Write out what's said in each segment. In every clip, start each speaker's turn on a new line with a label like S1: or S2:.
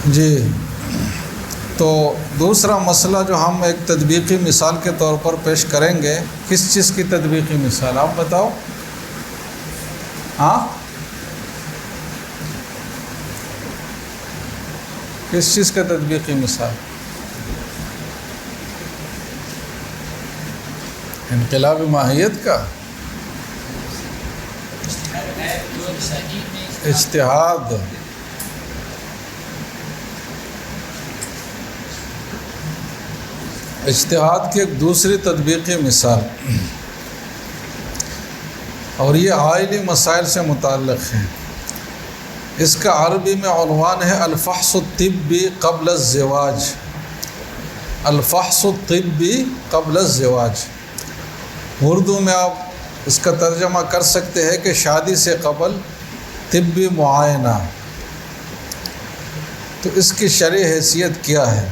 S1: جی، تو دوسرا مسئلہ جو ہم ایک تطبیقی مثال کے طور پر پیش کریں گے، کس چیز کی تطبیقی مثال آپ بتاؤ؟ ہاں، کس چیز کا تطبیقی مثال؟ انقلاب ماہیت کا، اجتہاد، اجتہاد کی ایک دوسری تطبیقی مثال، اور یہ عائلی مسائل سے متعلق ہے۔ اس کا عربی میں عنوان ہے الفحص الطبی قبل الزواج، الفحص الطبی قبل الزواج۔ اردو میں آپ اس کا ترجمہ کر سکتے ہیں کہ شادی سے قبل طبی معائنہ۔ تو اس کی شرعی حیثیت کیا ہے؟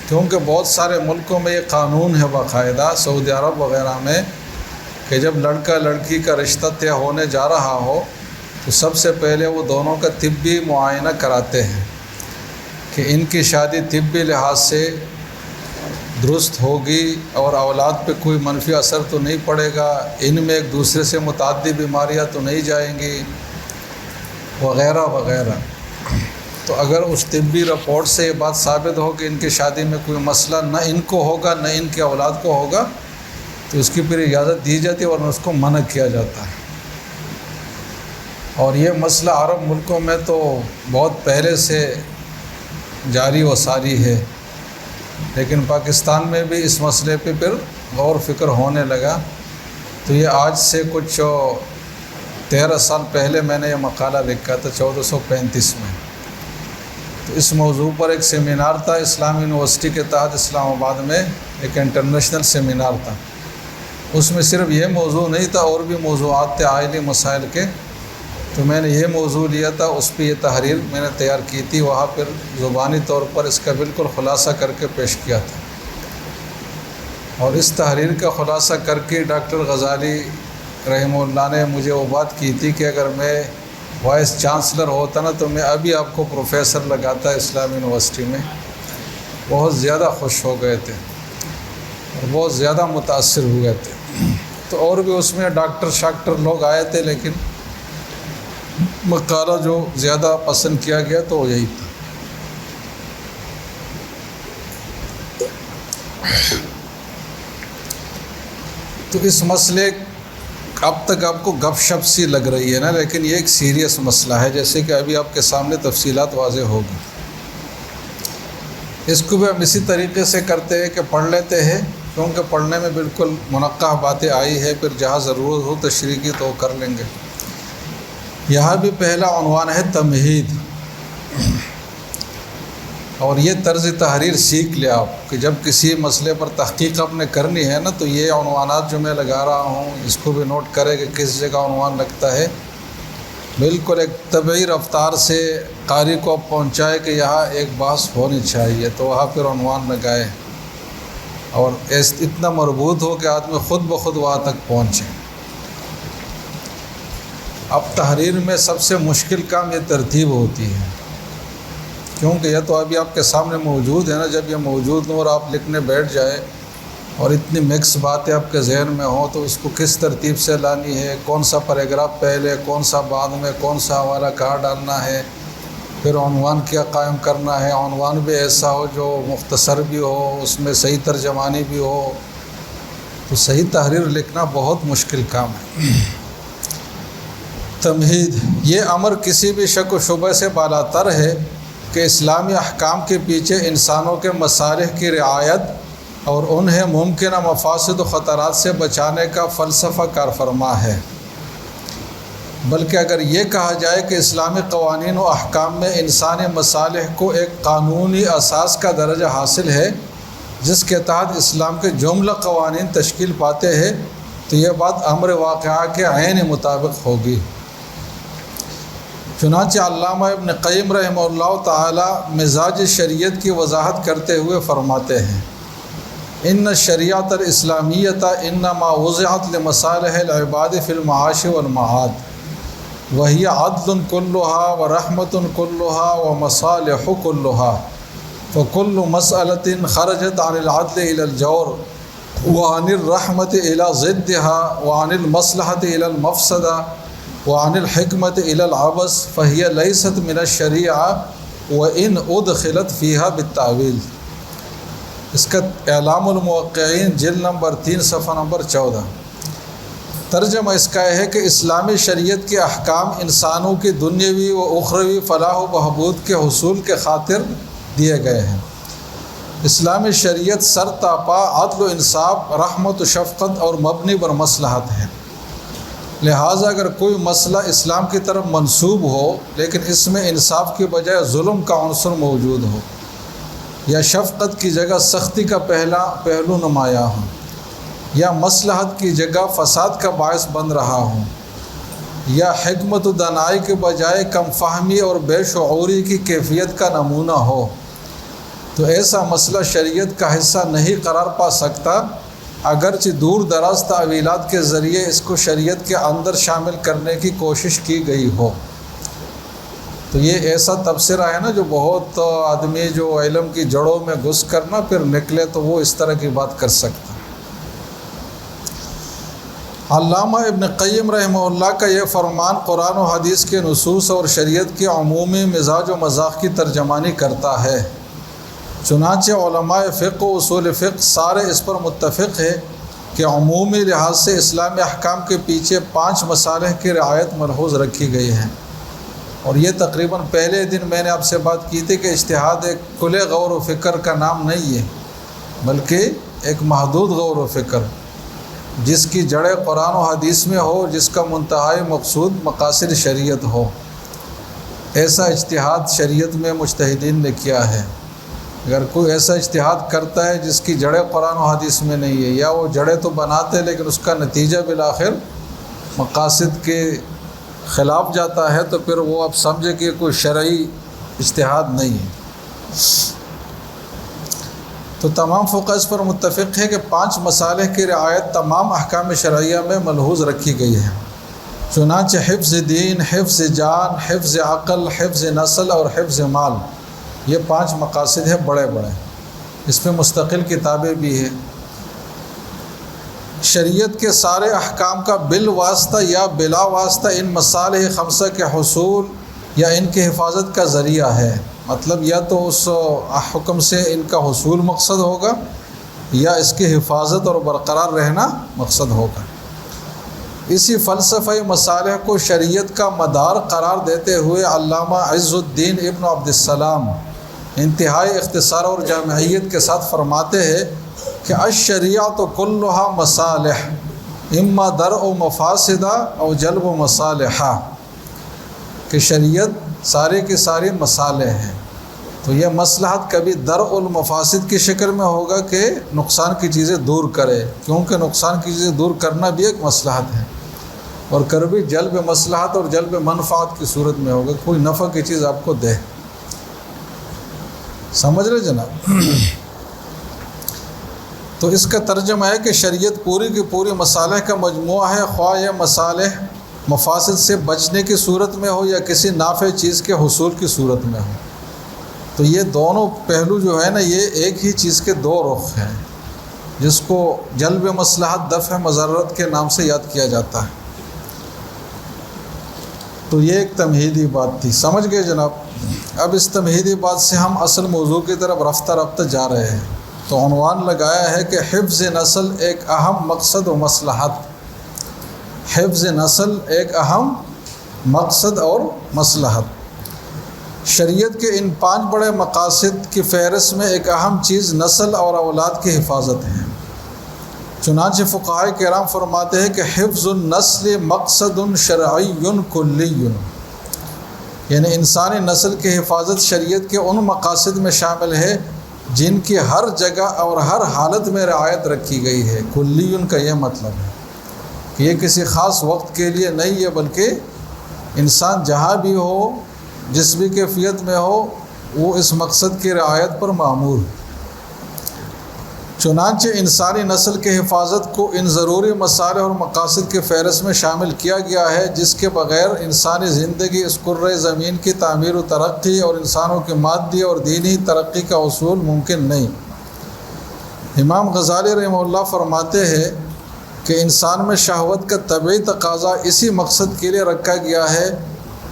S1: کیونکہ بہت سارے ملکوں میں یہ قانون ہے باقاعدہ، سعودی عرب وغیرہ میں، کہ جب لڑکا لڑکی کا رشتہ طے ہونے جا رہا ہو تو سب سے پہلے وہ دونوں کا طبی معائنہ کراتے ہیں کہ ان کی شادی طبی لحاظ سے درست ہوگی اور اولاد پہ کوئی منفی اثر تو نہیں پڑے گا، ان میں ایک دوسرے سے متعدی بیماریاں تو نہیں جائیں گی، وغیرہ وغیرہ۔ تو اگر اس طبی رپورٹ سے یہ بات ثابت ہو کہ ان کی شادی میں کوئی مسئلہ نہ ان کو ہوگا نہ ان کی اولاد کو ہوگا تو اس کی پھر اجازت دی جاتی ہے، ورنہ اس کو منع کیا جاتا ہے۔ اور یہ مسئلہ عرب ملکوں میں تو بہت پہلے سے جاری و ساری ہے، لیکن پاکستان میں بھی اس مسئلے پہ پھر غور فکر ہونے لگا۔ تو یہ آج سے کچھ 13 سال پہلے میں نے یہ مقالہ لکھا تھا 1435 میں۔ تو اس موضوع پر ایک سیمینار تھا اسلامی یونیورسٹی کے تحت اسلام آباد میں، ایک انٹرنیشنل سیمینار تھا۔ اس میں صرف یہ موضوع نہیں تھا، اور بھی موضوعات تھے عائلی مسائل کے۔ تو میں نے یہ موضوع لیا تھا، اس پہ یہ تحریر میں نے تیار کی تھی، وہاں پھر زبانی طور پر اس کا بالکل خلاصہ کر کے پیش کیا تھا۔ اور اس تحریر کا خلاصہ کر کے ڈاکٹر غزالی رحمہ اللہ نے مجھے وہ بات کی تھی کہ اگر میں وائس چانسلر ہوتا نا تو میں ابھی آپ کو پروفیسر لگاتا اسلامی یونیورسٹی میں۔ بہت زیادہ خوش ہو گئے تھے اور بہت زیادہ متاثر ہوئے تھے۔ تو اور بھی اس میں ڈاکٹر لوگ آئے تھے، لیکن مقالہ جو زیادہ پسند کیا گیا تو وہ یہی تھا۔ تو اس مسئلے اب تک آپ کو گپ شپ سی لگ رہی ہے نا، لیکن یہ ایک سیریس مسئلہ ہے، جیسے کہ ابھی آپ کے سامنے تفصیلات واضح ہوگی۔ اس کو بھی ہم اسی طریقے سے کرتے ہیں کہ پڑھ لیتے ہیں، کیونکہ پڑھنے میں بالکل منقح باتیں آئی ہے، پھر جہاں ضرورت ہو تشریح کی تو کر لیں گے۔ یہاں بھی پہلا عنوان ہے تمہید، اور یہ طرز تحریر سیکھ لے آپ کہ جب کسی مسئلے پر تحقیق آپ نے کرنی ہے نا تو یہ عنوانات جو میں لگا رہا ہوں اس کو بھی نوٹ کرے کہ کس جگہ عنوان لگتا ہے، بالکل ایک طبعی رفتار سے قاری کو آپ پہنچائے کہ یہاں ایک بحث ہونی چاہیے تو وہاں پھر عنوان لگائے، اور اتنا مربوط ہو کہ آدمی خود بخود وہاں تک پہنچے۔ اب تحریر میں سب سے مشکل کام یہ ترتیب ہوتی ہے، کیونکہ یہ تو ابھی آپ کے سامنے موجود ہے نا، جب یہ موجود ہو اور آپ لکھنے بیٹھ جائے اور اتنی مکس باتیں آپ کے ذہن میں ہوں تو اس کو کس ترتیب سے لانی ہے، کون سا پیراگراف پہلے، کون سا بعد میں، کون سا حوالہ کہاں ڈالنا ہے، پھر عنوان کیا قائم کرنا ہے، عنوان بھی ایسا ہو جو مختصر بھی ہو، اس میں صحیح ترجمانی بھی ہو، تو صحیح تحریر لکھنا بہت مشکل کام ہے۔ تمہید، یہ امر کسی بھی شک و شبہ سے بالاتر ہے کہ اسلامی احکام کے پیچھے انسانوں کے مصالح کی رعایت اور انہیں ممکنہ مفاسد و خطرات سے بچانے کا فلسفہ کار فرما ہے۔ بلکہ اگر یہ کہا جائے کہ اسلامی قوانین و احکام میں انسانی مصالح کو ایک قانونی اساس کا درجہ حاصل ہے جس کے تحت اسلام کے جملہ قوانین تشکیل پاتے ہیں، تو یہ بات امر واقعہ کے عین مطابق ہوگی۔ چنانچہ علامہ ابن قیم رحمہ اللہ تعالی مزاج شریعت کی وضاحت کرتے ہوئے فرماتے ہیں، ان الشریعۃ الاسلامیۃ انما وضعت لمصالح العباد فی المعاش والمعاد، وہی عدل کلھا و رحمت کلھا و مصالح کلھا فکل مسألۃ خرجت عن العدل إلى الجور وعن الرحمة إلى ضدها وعن المصلحة إلى المفسدة وعن الحکمت إلى العبث فهي ليست من الشریعة وإن أدخلت فيها بالتأویل۔ اس کا اعلام الموقعین جلد نمبر 3 صفحہ نمبر 14۔ ترجمہ اس کا ہے کہ اسلامی شریعت کے احکام انسانوں کی دنیاوی و اخروی فلاح و بہبود کے حصول کے خاطر دیے گئے ہیں۔ اسلامی شریعت سر تاپا عدل و انصاف، رحمت و شفقت اور مبنی بر مصلحت ہے۔ لہٰذا اگر کوئی مسئلہ اسلام کی طرف منسوب ہو لیکن اس میں انصاف کی بجائے ظلم کا عنصر موجود ہو، یا شفقت کی جگہ سختی کا پہلو نمایاں ہو، یا مصلحت کی جگہ فساد کا باعث بن رہا ہو، یا حکمت و دانائی کے بجائے کم فہمی اور بے شعوری کی کیفیت کا نمونہ ہو، تو ایسا مسئلہ شریعت کا حصہ نہیں قرار پا سکتا، اگرچہ دور دراز تعویلات کے ذریعے اس کو شریعت کے اندر شامل کرنے کی کوشش کی گئی ہو۔ تو یہ ایسا تبصرہ ہے نا جو بہت آدمی جو علم کی جڑوں میں گھس کرنا پھر نکلے تو وہ اس طرح کی بات کر سکتا۔ علامہ ابن قیم رحمہ اللہ کا یہ فرمان قرآن و حدیث کے نصوص اور شریعت کے عمومی مزاج و مذاق کی ترجمانی کرتا ہے۔ چنانچہ علماء فقہ و اصول فقہ سارے اس پر متفق ہے کہ عمومی لحاظ سے اسلامی احکام کے پیچھے 5 مصالح کی رعایت ملحوظ رکھی گئی ہے، اور یہ تقریباً پہلے دن میں نے آپ سے بات کی تھی کہ اجتہاد ایک کھلے غور و فکر کا نام نہیں ہے، بلکہ ایک محدود غور و فکر جس کی جڑیں قرآن و حدیث میں ہو، جس کا منتہائی مقصود مقاصد شریعت ہو۔ ایسا اجتہاد شریعت میں مجتہدین نے کیا ہے۔ اگر کوئی ایسا اجتہاد کرتا ہے جس کی جڑیں قرآن و حدیث میں نہیں ہے، یا وہ جڑیں تو بناتے لیکن اس کا نتیجہ بالآخر مقاصد کے خلاف جاتا ہے، تو پھر وہ اب سمجھے کہ کوئی شرعی اجتہاد نہیں ہے۔ تو تمام فقہ اس پر متفق ہے کہ 5 مصالح کی رعایت تمام احکام شرعیہ میں ملحوظ رکھی گئی ہے۔ چنانچہ حفظ دین، حفظ جان، حفظ عقل، حفظ نسل اور حفظ مال، یہ 5 مقاصد ہیں بڑے بڑے۔ اس میں مستقل کتابیں بھی ہیں۔ شریعت کے سارے احکام کا بالواسطہ یا بلا واسطہ ان مصالح 5 کے حصول یا ان کی حفاظت کا ذریعہ ہے۔ مطلب یا تو اس حکم سے ان کا حصول مقصد ہوگا، یا اس کی حفاظت اور برقرار رہنا مقصد ہوگا۔ اسی فلسفہ مصالح کو شریعت کا مدار قرار دیتے ہوئے علامہ عز الدین ابن عبد السلام انتہائی اختصار اور جامعیت کے ساتھ فرماتے ہیں کہ الشریعۃ کلھا مصالح اما درء مفاسد او جلب مصالح، کہ شریعت سارے کی ساری مصالح ہیں۔ تو یہ مصلحت کبھی درء المفاسد کی شکل میں ہوگا کہ نقصان کی چیزیں دور کرے، کیونکہ نقصان کی چیزیں دور کرنا بھی ایک مصلحت ہے، اور کبھی جلب مصلحت اور جلب منفعت کی صورت میں ہوگا، کوئی نفع کی چیز آپ کو دے۔ سمجھ رہے جناب؟ تو اس کا ترجمہ ہے کہ شریعت پوری کی پوری مصالح کا مجموعہ ہے، خواہ یہ مصالح مفاسد سے بچنے کی صورت میں ہو یا کسی نافع چیز کے حصول کی صورت میں ہو۔ تو یہ دونوں پہلو جو ہے نا، یہ ایک ہی چیز کے 2 رخ ہیں، جس کو جلب مصلحت دفع مضرت کے نام سے یاد کیا جاتا ہے۔ تو یہ ایک تمہیدی بات تھی، سمجھ گئے جناب؟ اب اس تمہیدی بات سے ہم اصل موضوع کی طرف رفتہ رفتہ جا رہے ہیں۔ تو عنوان لگایا ہے کہ حفظ نسل ایک اہم مقصد و مصلحت۔ حفظ نسل ایک اہم مقصد اور مصلحت۔ شریعت کے ان 5 بڑے مقاصد کی فہرست میں ایک اہم چیز نسل اور اولاد کی حفاظت ہے۔ چنانچہ فقہائے کرام فرماتے ہیں کہ حفظ النسل مقصد شرعی کلی، یعنی انسانی نسل کی حفاظت شریعت کے ان مقاصد میں شامل ہے جن کی ہر جگہ اور ہر حالت میں رعایت رکھی گئی ہے۔ کلی کا یہ مطلب ہے کہ یہ کسی خاص وقت کے لیے نہیں ہے، بلکہ انسان جہاں بھی ہو، جس بھی کیفیت میں ہو، وہ اس مقصد کی رعایت پر مامور۔ چنانچہ انسانی نسل کے حفاظت کو ان ضروری مصالح اور مقاصد کے فہرست میں شامل کیا گیا ہے جس کے بغیر انسانی زندگی اس کرۂ زمین کی تعمیر و ترقی اور انسانوں کی مادی اور دینی ترقی کا حصول ممکن نہیں۔ امام غزالی رحمہ اللہ فرماتے ہیں کہ انسان میں شہوت کا طبعی تقاضا اسی مقصد کے لیے رکھا گیا ہے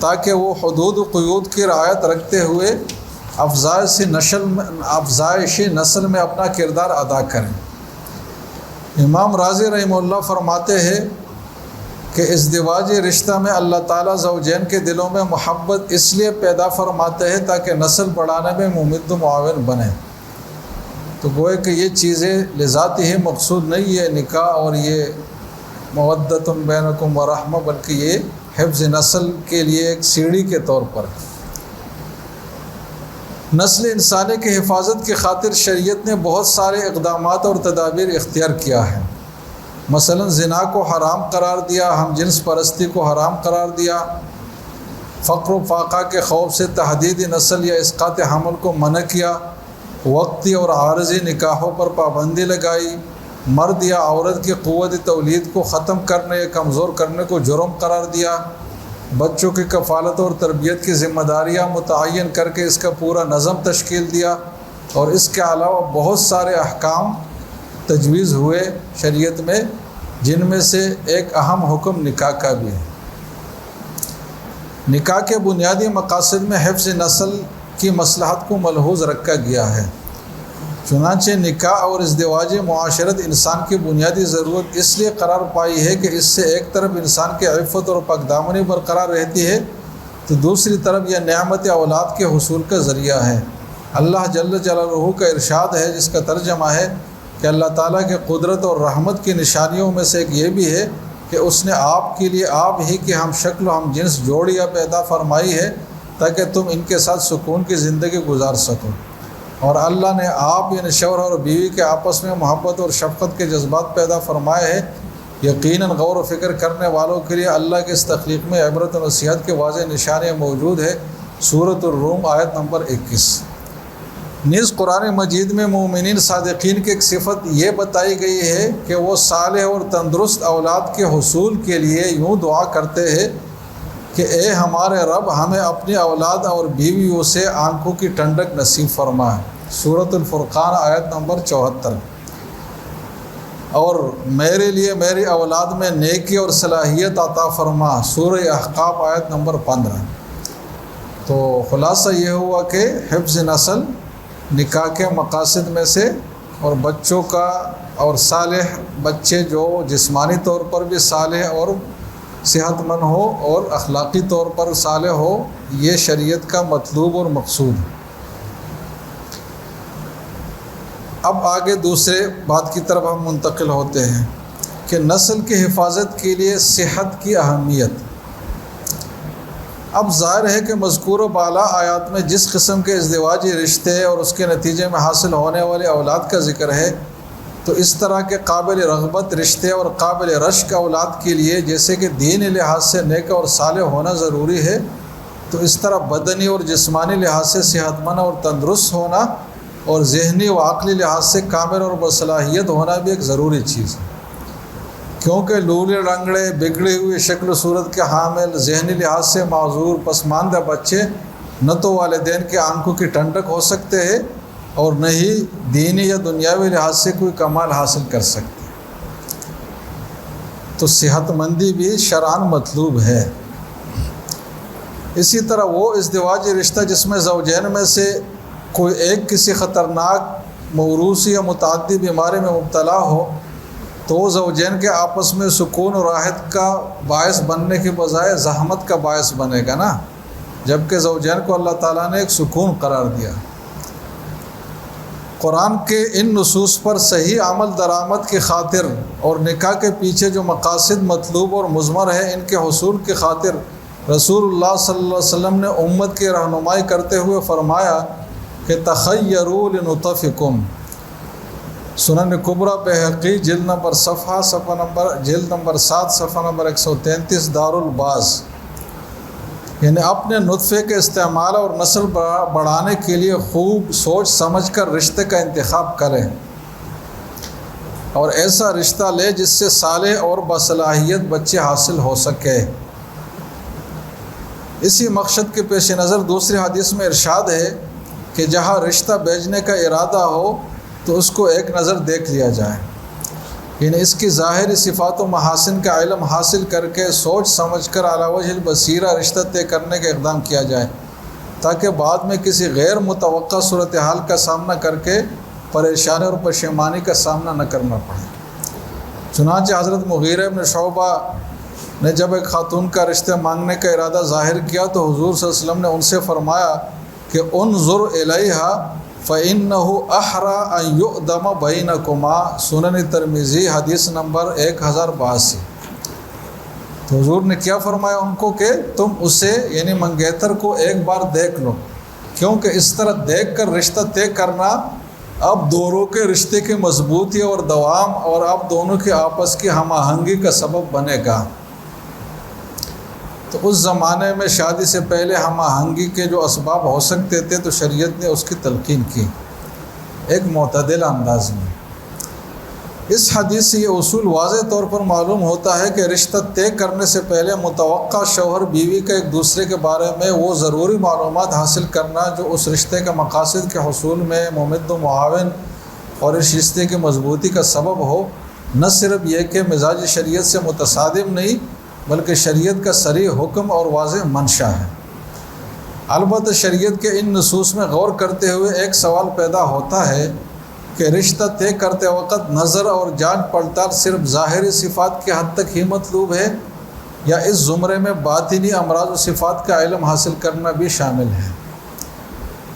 S1: تاکہ وہ حدود و قیود کی رعایت رکھتے ہوئے افزائش نسل میں اپنا کردار ادا کریں۔ امام راضی رحمہ اللہ فرماتے ہیں کہ ازدواجی رشتہ میں اللہ تعالیٰ زوجین کے دلوں میں محبت اس لیے پیدا فرماتے ہیں تاکہ نسل بڑھانے میں ممد و معاون بنے۔ تو گوئے کہ یہ چیزیں لذاتی ہی مقصود نہیں ہے نکاح اور یہ مودۃ بینکم ورحمہ، بلکہ یہ حفظ نسل کے لیے ایک سیڑھی کے طور پر۔ نسل انسانی کی حفاظت کی خاطر شریعت نے بہت سارے اقدامات اور تدابیر اختیار کیا ہے۔ مثلا زنا کو حرام قرار دیا، ہم جنس پرستی کو حرام قرار دیا، فقر و فاقہ کے خوف سے تحدید نسل یا اسقاط حمل کو منع کیا، وقتی اور عارضی نکاحوں پر پابندی لگائی، مرد یا عورت کی قوت تولید کو ختم کرنے یا کمزور کرنے کو جرم قرار دیا، بچوں کی کفالت اور تربیت کی ذمہ داریاں متعین کر کے اس کا پورا نظم تشکیل دیا، اور اس کے علاوہ بہت سارے احکام تجویز ہوئے شریعت میں، جن میں سے ایک اہم حکم نکاح کا بھی ہے۔ نکاح کے بنیادی مقاصد میں حفظ نسل کی مصلحت کو ملحوظ رکھا گیا ہے۔ چنانچہ نکاح اور ازدواجی معاشرت انسان کی بنیادی ضرورت اس لیے قرار پائی ہے کہ اس سے ایک طرف انسان کی عفت اور پاکدامنی برقرار رہتی ہے تو دوسری طرف یہ نعمت اولاد کے حصول کا ذریعہ ہے۔ اللہ جل جلالہ کا ارشاد ہے، جس کا ترجمہ ہے کہ اللہ تعالیٰ کے قدرت اور رحمت کی نشانیوں میں سے ایک یہ بھی ہے کہ اس نے آپ کے لیے آپ ہی کی ہم شکل و ہم جنس جوڑیاں پیدا فرمائی ہے تاکہ تم ان کے ساتھ سکون کی زندگی گزار سکو، اور اللہ نے آپ یعنی شوہر اور بیوی کے آپس میں محبت اور شفقت کے جذبات پیدا فرمائے ہیں۔ یقیناً غور و فکر کرنے والوں کے لیے اللہ کے اس تخلیق میں عبرت و نصیحت کے واضح نشانیاں موجود ہے۔ سورۃ الروم آیت نمبر 21۔ نیز قرآن مجید میں مومنین صادقین کی ایک صفت یہ بتائی گئی ہے کہ وہ صالح اور تندرست اولاد کے حصول کے لیے یوں دعا کرتے ہیں کہ اے ہمارے رب، ہمیں اپنی اولاد اور بیویوں سے آنکھوں کی ٹھنڈک نصیب فرما۔ سورۃ الفرقان آیت نمبر 74۔ اور میرے لیے میری اولاد میں نیکی اور صلاحیت عطا فرما۔ سورہ احقاف آیت نمبر 15۔ تو خلاصہ یہ ہوا کہ حفظ نسل نکاح کے مقاصد میں سے، اور بچوں کا اور صالح بچے جو جسمانی طور پر بھی صالح اور صحت مند ہو اور اخلاقی طور پر صالح ہو، یہ شریعت کا مطلوب اور مقصود ہے۔ اب آگے دوسرے بات کی طرف ہم منتقل ہوتے ہیں کہ نسل کی حفاظت کے لیے صحت کی اہمیت۔ اب ظاہر ہے کہ مذکور و بالا آیات میں جس قسم کے ازدواجی رشتے اور اس کے نتیجے میں حاصل ہونے والے اولاد کا ذکر ہے، تو اس طرح کے قابل رغبت رشتے اور قابل رشک اولاد کے لیے جیسے کہ دینی لحاظ سے نیک اور صالح ہونا ضروری ہے، تو اس طرح بدنی اور جسمانی لحاظ سے صحت مند اور تندرست ہونا اور ذہنی و عقلی لحاظ سے کامل اور باصلاحیت ہونا بھی ایک ضروری چیز ہے، کیونکہ لولے لنگڑے بگڑی ہوئی شکل و صورت کے حامل ذہنی لحاظ سے معذور پسماندہ بچے نہ تو والدین کے آنکھوں کی ٹھنڈک ہو سکتے ہیں اور نہ ہی دینی یا دنیاوی لحاظ سے کوئی کمال حاصل کر سکتے۔ تو صحت مندی بھی شرعاً مطلوب ہے۔ اسی طرح وہ ازدواجی رشتہ جس میں زوجین میں سے کوئی ایک کسی خطرناک موروثی یا متعدی بیماری میں مبتلا ہو تو وہ زوجین کے آپس میں سکون و راحت کا باعث بننے کے بجائے زحمت کا باعث بنے گا نا، جبکہ زوجین کو اللہ تعالیٰ نے ایک سکون قرار دیا۔ قرآن کے ان نصوص پر صحیح عمل درآمد کی خاطر اور نکاح کے پیچھے جو مقاصد مطلوب اور مضمر ہے، ان کے حصول کی خاطر رسول اللہ صلی اللہ علیہ وسلم نے امت کی رہنمائی کرتے ہوئے فرمایا کہ تخیروا لنطفکم۔ سنن کبریٰ بہقی جلد نمبر 7 صفحہ نمبر 133 دار الباز۔ یعنی اپنے نطفے کے استعمال اور نسل بڑھانے کے لیے خوب سوچ سمجھ کر رشتے کا انتخاب کریں۔ اور ایسا رشتہ لے جس سے صالح اور باصلاحیت بچے حاصل ہو سکے۔ اسی مقصد کے پیش نظر دوسری حدیث میں ارشاد ہے کہ جہاں رشتہ بھیجنے کا ارادہ ہو تو اس کو ایک نظر دیکھ لیا جائے، یعنی اس کی ظاہری صفات و محاسن کا علم حاصل کر کے سوچ سمجھ کر علی وجہ البصیرہ رشتہ طے کرنے کا اقدام کیا جائے، تاکہ بعد میں کسی غیر متوقع صورتحال کا سامنا کر کے پریشانی اور پشیمانی کا سامنا نہ کرنا پڑے۔ چنانچہ حضرت مغیرہ بن شعبہ نے جب ایک خاتون کا رشتہ مانگنے کا ارادہ ظاہر کیا تو حضور صلی اللہ علیہ وسلم نے ان سے فرمایا کہ انظر الیہا فإنہ احری ان یؤدم بینکما، سنن ترمذی حدیث نمبر 1082۔ تو حضور نے کیا فرمایا ان کو کہ تم اسے یعنی منگیتر کو ایک بار دیکھ لو، کیونکہ اس طرح دیکھ کر رشتہ طے کرنا اب دونوں کے رشتے کی مضبوطی اور دوام اور اب دونوں کے آپس کی ہم آہنگی کا سبب بنے گا۔ تو اس زمانے میں شادی سے پہلے ہم آہنگی کے جو اسباب ہو سکتے تھے تو شریعت نے اس کی تلقین کی ایک معتدل انداز میں۔ اس حدیث سے یہ اصول واضح طور پر معلوم ہوتا ہے کہ رشتہ طے کرنے سے پہلے متوقع شوہر بیوی کا ایک دوسرے کے بارے میں وہ ضروری معلومات حاصل کرنا جو اس رشتے کے مقاصد کے حصول میں ممد و معاون اور اس رشتے کی مضبوطی کا سبب ہو، نہ صرف یہ کہ مزاج شریعت سے متصادم نہیں بلکہ شریعت کا صریح حکم اور واضح منشا ہے۔ البتہ شریعت کے ان نصوص میں غور کرتے ہوئے ایک سوال پیدا ہوتا ہے کہ رشتہ طے کرتے وقت نظر اور جانچ پڑتال صرف ظاہری صفات کے حد تک ہی مطلوب ہے یا اس زمرے میں باطنی امراض و صفات کا علم حاصل کرنا بھی شامل ہے؟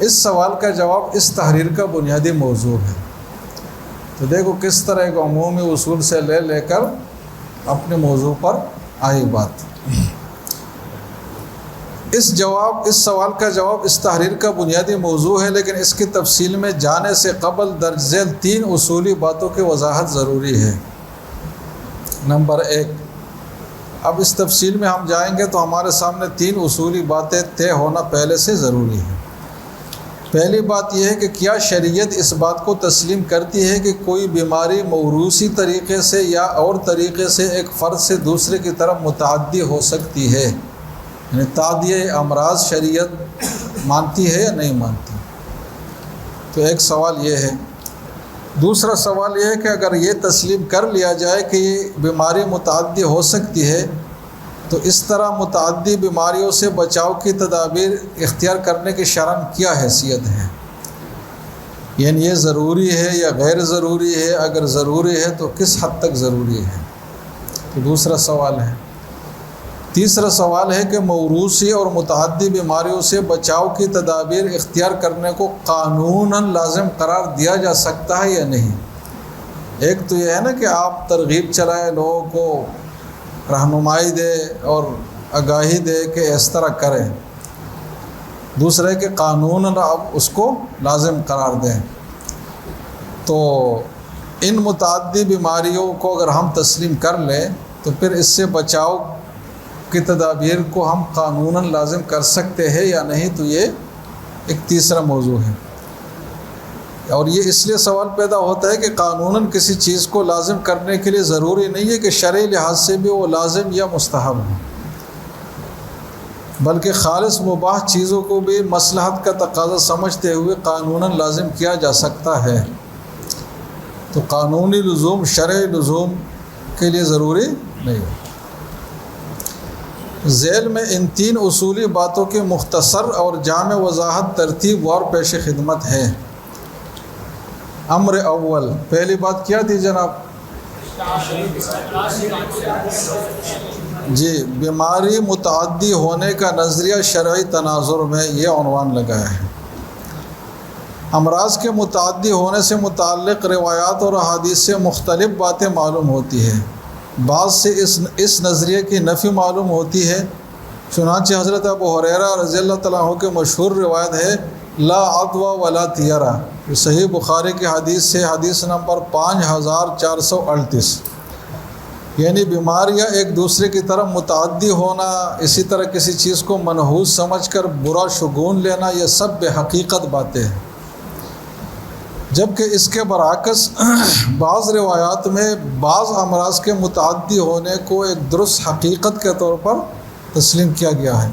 S1: اس سوال کا جواب اس تحریر کا بنیادی موضوع ہے۔ تو دیکھو کس طرح ایک عمومی اصول سے لے کر اپنے موضوع پر آئی بات۔ اس سوال کا جواب اس تحریر کا بنیادی موضوع ہے، لیکن اس کی تفصیل میں جانے سے قبل درج ذیل 3 اصولی باتوں کی وضاحت ضروری ہے۔ نمبر 1، اب اس تفصیل میں ہم جائیں گے تو ہمارے سامنے 3 اصولی باتیں طے ہونا پہلے سے ضروری ہے۔ پہلی بات یہ ہے کہ کیا شریعت اس بات کو تسلیم کرتی ہے کہ کوئی بیماری موروثی طریقے سے یا اور طریقے سے ایک فرد سے دوسرے کی طرف متعدی ہو سکتی ہے؟ یعنی تعدیہ امراض شریعت مانتی ہے یا نہیں مانتی؟ تو ایک سوال یہ ہے۔ دوسرا سوال یہ ہے کہ اگر یہ تسلیم کر لیا جائے کہ یہ بیماری متعدی ہو سکتی ہے تو اس طرح متعدی بیماریوں سے بچاؤ کی تدابیر اختیار کرنے کی شرعاً کیا حیثیت ہے؟ یعنی یہ ضروری ہے یا غیر ضروری ہے؟ اگر ضروری ہے تو کس حد تک ضروری ہے؟ تو دوسرا سوال ہے۔ تیسرا سوال ہے کہ موروثی اور متعدی بیماریوں سے بچاؤ کی تدابیر اختیار کرنے کو قانوناً لازم قرار دیا جا سکتا ہے یا نہیں؟ ایک تو یہ ہے نا کہ آپ ترغیب چلائیں، لوگوں کو رہنمائی دے اور آگاہی دے کہ اس طرح کریں، دوسرے کہ قانوناً آپ اس کو لازم قرار دیں۔ تو ان متعدی بیماریوں کو اگر ہم تسلیم کر لیں تو پھر اس سے بچاؤ کی تدابیر کو ہم قانوناً لازم کر سکتے ہیں یا نہیں؟ تو یہ ایک تیسرا موضوع ہے، اور یہ اس لیے سوال پیدا ہوتا ہے کہ قانوناً کسی چیز کو لازم کرنے کے لیے ضروری نہیں ہے کہ شرعی لحاظ سے بھی وہ لازم یا مستحب ہو، بلکہ خالص مباح چیزوں کو بھی مصلحت کا تقاضا سمجھتے ہوئے قانوناً لازم کیا جا سکتا ہے۔ تو قانونی لزوم شرعی لزوم کے لیے ضروری نہیں ہے۔ ذیل میں ان 3 اصولی باتوں کی مختصر اور جامع وضاحت ترتیب وار پیش خدمت ہے۔ امر اول، پہلی بات کیا تھی جناب؟ جی، بیماری متعدی ہونے کا نظریہ شرعی تناظر میں، یہ عنوان لگایا ہے۔ امراض کے متعدی ہونے سے متعلق روایات اور احادیث سے مختلف باتیں معلوم ہوتی ہیں۔ بعض سے اس نظریے کی نفی معلوم ہوتی ہے، چنانچہ حضرت ابو ہریرہ رضی اللہ تعالیٰ عنہ کی مشہور روایت ہے لا عدوى ولا طیرہ، یہ صحیح بخاری کی حدیث سے، حدیث نمبر 5438، یعنی بیماریاں ایک دوسرے کی طرف متعدی ہونا، اسی طرح کسی چیز کو منحوس سمجھ کر برا شگون لینا، یہ سب بے حقیقت باتیں ہیں۔ جبکہ اس کے برعکس بعض روایات میں بعض امراض کے متعدی ہونے کو ایک درست حقیقت کے طور پر تسلیم کیا گیا ہے۔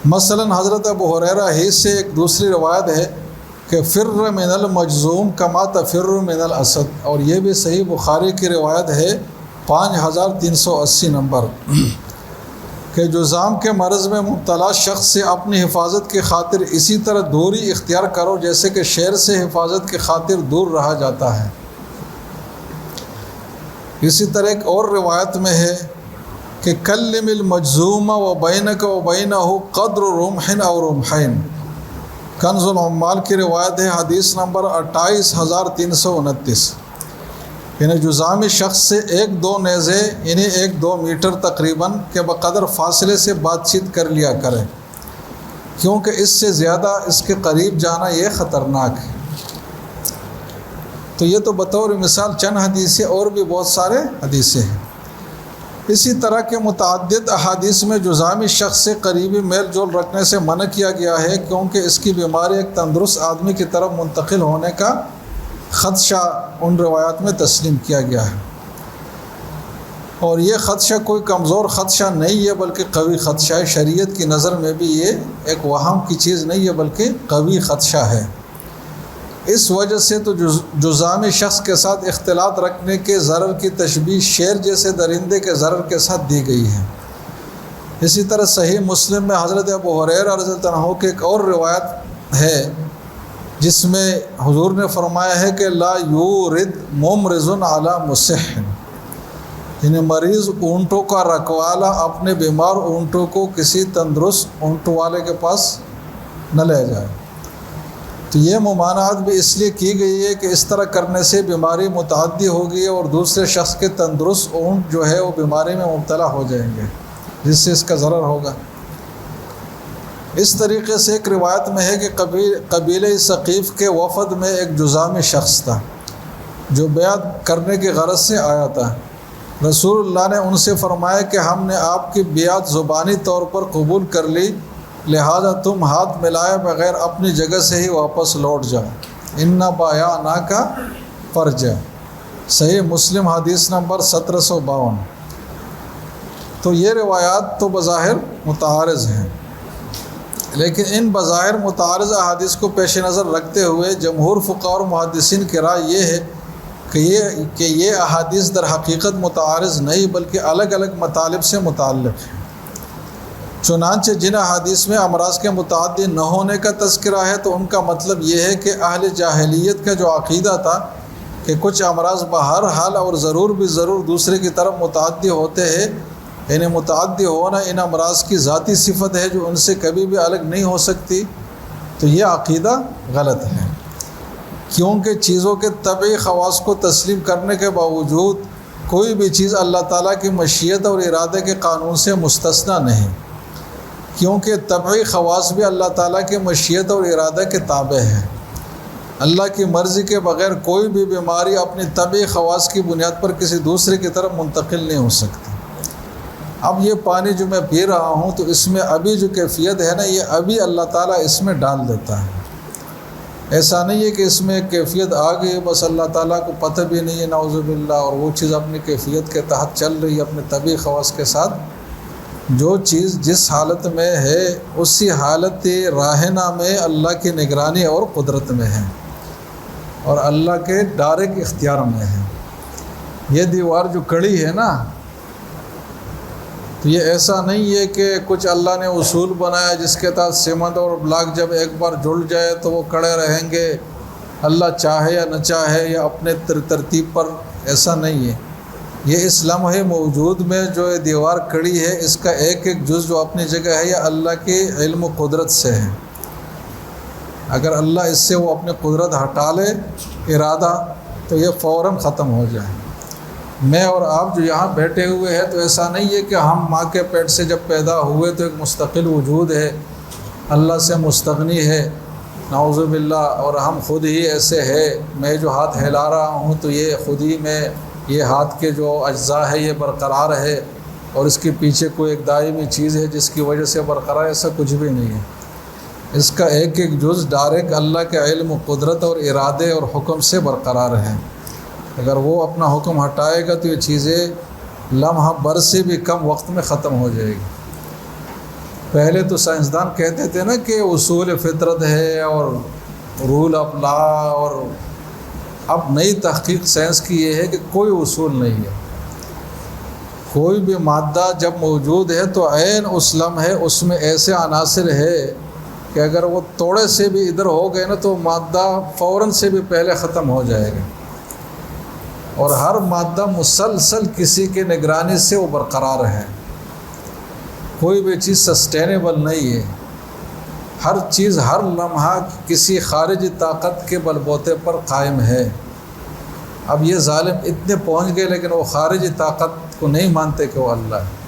S1: مثلا حضرت ابو ہریرہ ہی سے ایک دوسری روایت ہے کہ فر من المجذوم کما تفر من الاسد، اور یہ بھی صحیح بخاری کی روایت ہے 5380 نمبر، کہ جذام کے مرض میں مبتلا شخص سے اپنی حفاظت کی خاطر اسی طرح دوری اختیار کرو جیسے کہ شیر سے حفاظت کی خاطر دور رہا جاتا ہے۔ اسی طرح ایک اور روایت میں ہے کہ کلم المجذوم و بینک و بینہ قدر رمح او رمحین، کنز العمال کی روایت ہے حدیث نمبر 28329، یعنی جذامی شخص سے 1-2 نیزے یعنی 1-2 میٹر تقریباً کے بقدر فاصلے سے بات چیت کر لیا کرے، کیونکہ اس سے زیادہ اس کے قریب جانا یہ خطرناک ہے۔ تو یہ تو بطور مثال چند حدیثیں، اور بھی بہت سارے حدیثیں ہیں۔ اسی طرح کے متعدد احادیث میں جذامی شخص سے قریبی میل جول رکھنے سے منع کیا گیا ہے، کیونکہ اس کی بیماری ایک تندرست آدمی کی طرف منتقل ہونے کا خدشہ ان روایات میں تسلیم کیا گیا ہے، اور یہ خدشہ کوئی کمزور خدشہ نہیں ہے بلکہ قوی خدشہ ہے۔ شریعت کی نظر میں بھی یہ ایک وہم کی چیز نہیں ہے بلکہ قوی خدشہ ہے۔ اس وجہ سے تو جذامی شخص کے ساتھ اختلاط رکھنے کے ضرر کی تشبیہ شیر جیسے درندے کے ضرر کے ساتھ دی گئی ہے۔ اسی طرح صحیح مسلم میں حضرت ابو ہریرہ رضی اللہ عنہ کی ایک اور روایت ہے جس میں حضور نے فرمایا ہے کہ لا یورد ممرض علی مصح، یعنی مریض اونٹوں کا رکھوالا اپنے بیمار اونٹوں کو کسی تندرست اونٹوں والے کے پاس نہ لے جائے۔ تو یہ ممانعت بھی اس لیے کی گئی ہے کہ اس طرح کرنے سے بیماری متعدی ہوگی اور دوسرے شخص کے تندرست اونٹ جو ہے وہ بیماری میں مبتلا ہو جائیں گے، جس سے اس کا ضرر ہوگا۔ اس طریقے سے ایک روایت میں ہے کہ قبیلہ ثقیف کے وفد میں ایک جذامی شخص تھا جو بیعت کرنے کی غرض سے آیا تھا۔ رسول اللہ نے ان سے فرمایا کہ ہم نے آپ کی بیعت زبانی طور پر قبول کر لی، لہذا تم ہاتھ ملائے بغیر اپنی جگہ سے ہی واپس لوٹ جاؤ، ان بایعناک فرجع، صحیح مسلم حدیث نمبر 1752۔ تو یہ روایات تو بظاہر متعارض ہیں، لیکن ان بظاہر متعارض احادیث کو پیش نظر رکھتے ہوئے جمہور فقہاء اور محدثین کی رائے یہ ہے کہ یہ احادیث در حقیقت متعارض نہیں بلکہ الگ الگ مطالب سے متعلق ہیں۔ چنانچہ جن احادیث میں امراض کے متعدی نہ ہونے کا تذکرہ ہے تو ان کا مطلب یہ ہے کہ اہل جاہلیت کا جو عقیدہ تھا کہ کچھ امراض بہر حال اور ضرور بھی ضرور دوسرے کی طرف متعدی ہوتے ہیں، یعنی متعدی ہونا ان امراض کی ذاتی صفت ہے جو ان سے کبھی بھی الگ نہیں ہو سکتی، تو یہ عقیدہ غلط ہے، کیونکہ چیزوں کے طبعی خواص کو تسلیم کرنے کے باوجود کوئی بھی چیز اللہ تعالیٰ کی مشیت اور ارادے کے قانون سے مستثنیٰ نہیں، کیونکہ طبعی خواص بھی اللہ تعالیٰ کی مشیت اور ارادہ کے تابع ہے۔ اللہ کی مرضی کے بغیر کوئی بھی بیماری اپنی طبعی خواص کی بنیاد پر کسی دوسرے کی طرف منتقل نہیں ہو سکتی۔ اب یہ پانی جو میں پی رہا ہوں تو اس میں ابھی جو کیفیت ہے نا، یہ ابھی اللہ تعالیٰ اس میں ڈال دیتا ہے، ایسا نہیں ہے کہ اس میں ایک کیفیت آ گئی بس اللہ تعالیٰ کو پتہ بھی نہیں ہے نعوذ باللہ، اور وہ چیز اپنی کیفیت کے تحت چل رہی ہے اپنے طبعی خواص کے ساتھ۔ جو چیز جس حالت میں ہے اسی حالت راہنہ میں اللہ کی نگرانی اور قدرت میں ہے اور اللہ کے ڈائریکٹ اختیار میں ہے۔ یہ دیوار جو کڑی ہے نا، تو یہ ایسا نہیں ہے کہ کچھ اللہ نے اصول بنایا جس کے تحت سیمنٹ اور بلاک جب ایک بار جڑ جائے تو وہ کڑے رہیں گے، اللہ چاہے یا نہ چاہے یا اپنے ترتیب پر، ایسا نہیں ہے۔ یہ اس لمحے موجود میں جو یہ دیوار کڑی ہے اس کا ایک ایک جز جو اپنی جگہ ہے یہ اللہ کے علم و قدرت سے ہے۔ اگر اللہ اس سے وہ اپنی قدرت ہٹا لے ارادہ تو یہ فوراً ختم ہو جائے۔ میں اور آپ جو یہاں بیٹھے ہوئے ہیں تو ایسا نہیں ہے کہ ہم ماں کے پیٹ سے جب پیدا ہوئے تو ایک مستقل وجود ہے، اللہ سے مستغنی ہے، نعوذ باللہ، اور ہم خود ہی ایسے ہے، میں جو ہاتھ ہلا رہا ہوں تو یہ خود ہی میں، یہ ہاتھ کے جو اجزاء ہے یہ برقرار ہے اور اس کے پیچھے کوئی ایک دائمی چیز ہے جس کی وجہ سے برقرار، ایسا کچھ بھی نہیں ہے۔ اس کا ایک ایک جز ڈائریکٹ اللہ کے علم و قدرت اور ارادے اور حکم سے برقرار ہے۔ اگر وہ اپنا حکم ہٹائے گا تو یہ چیزیں لمحہ بر سے بھی کم وقت میں ختم ہو جائے گی۔ پہلے تو سائنسدان کہتے تھے نا کہ اصول فطرت ہے اور رول آف لا، اور اب نئی تحقیق سائنس کی یہ ہے کہ کوئی اصول نہیں ہے۔ کوئی بھی مادہ جب موجود ہے تو عین اس لمحے اس میں ایسے عناصر ہے کہ اگر وہ تھوڑے سے بھی ادھر ہو گئے نا تو مادہ فوراً سے بھی پہلے ختم ہو جائے گا، اور ہر مادہ مسلسل کسی کے نگرانی سے وہ برقرار ہے۔ کوئی بھی چیز سسٹینیبل نہیں ہے، ہر چیز ہر لمحہ کسی خارجی طاقت کے بل بوتے پر قائم ہے۔ اب یہ ظالم اتنے پہنچ گئے لیکن وہ خارجی طاقت کو نہیں مانتے کہ وہ اللہ ہے۔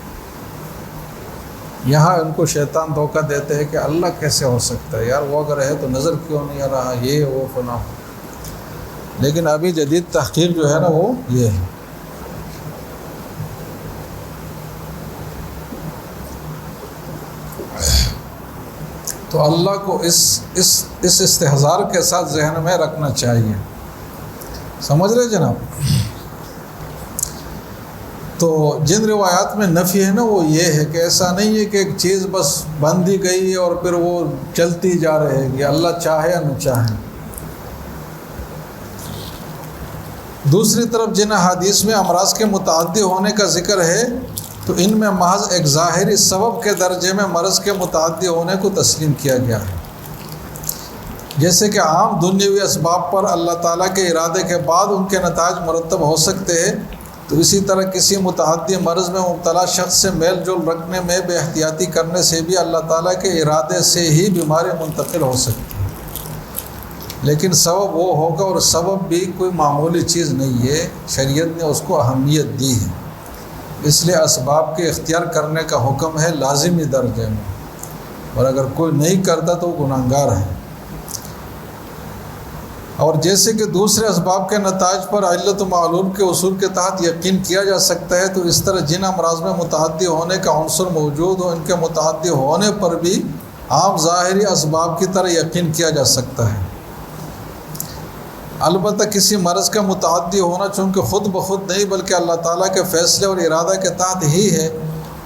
S1: یہاں ان کو شیطان دھوکہ دیتے ہیں کہ اللہ کیسے ہو سکتا ہے، یار وہ اگر ہے تو نظر کیوں نہیں آ رہا، یہ وہ فلاں۔ لیکن ابھی جدید تحقیق جو ہے نا وہ یہ ہے۔ تو اللہ کو اس استحضار کے ساتھ ذہن میں رکھنا چاہیے، سمجھ رہے جناب؟ تو جن روایات میں نفی ہے نا وہ یہ ہے کہ ایسا نہیں ہے کہ ایک چیز بس بند ہی گئی اور پھر وہ چلتی جا رہے گی، اللہ چاہے یا نہ چاہے۔ دوسری طرف جن احادیث میں امراض کے متعدی ہونے کا ذکر ہے تو ان میں محض ایک ظاہری سبب کے درجے میں مرض کے متعدی ہونے کو تسلیم کیا گیا ہے، جیسے کہ عام دنیاوی اسباب پر اللہ تعالیٰ کے ارادے کے بعد ان کے نتائج مرتب ہو سکتے ہیں، تو اسی طرح کسی متعدی مرض میں مبتلا شخص سے میل جول رکھنے میں بے احتیاطی کرنے سے بھی اللہ تعالیٰ کے ارادے سے ہی بیماری منتقل ہو سکتی ہے، لیکن سبب وہ ہوگا، اور سبب بھی کوئی معمولی چیز نہیں ہے، شریعت نے اس کو اہمیت دی ہے، اس لیے اسباب کے اختیار کرنے کا حکم ہے لازمی درجے میں، اور اگر کوئی نہیں کرتا تو وہ گناہگار ہے۔ اور جیسے کہ دوسرے اسباب کے نتائج پر علت و معلول کے اصول کے تحت یقین کیا جا سکتا ہے، تو اس طرح جن امراض میں متعدی ہونے کا عنصر موجود ہو ان کے متعدی ہونے پر بھی عام ظاہری اسباب کی طرح یقین کیا جا سکتا ہے۔ البتہ کسی مرض کا متعدی ہونا چونکہ خود بخود نہیں بلکہ اللہ تعالیٰ کے فیصلے اور ارادہ کے تحت ہی ہے،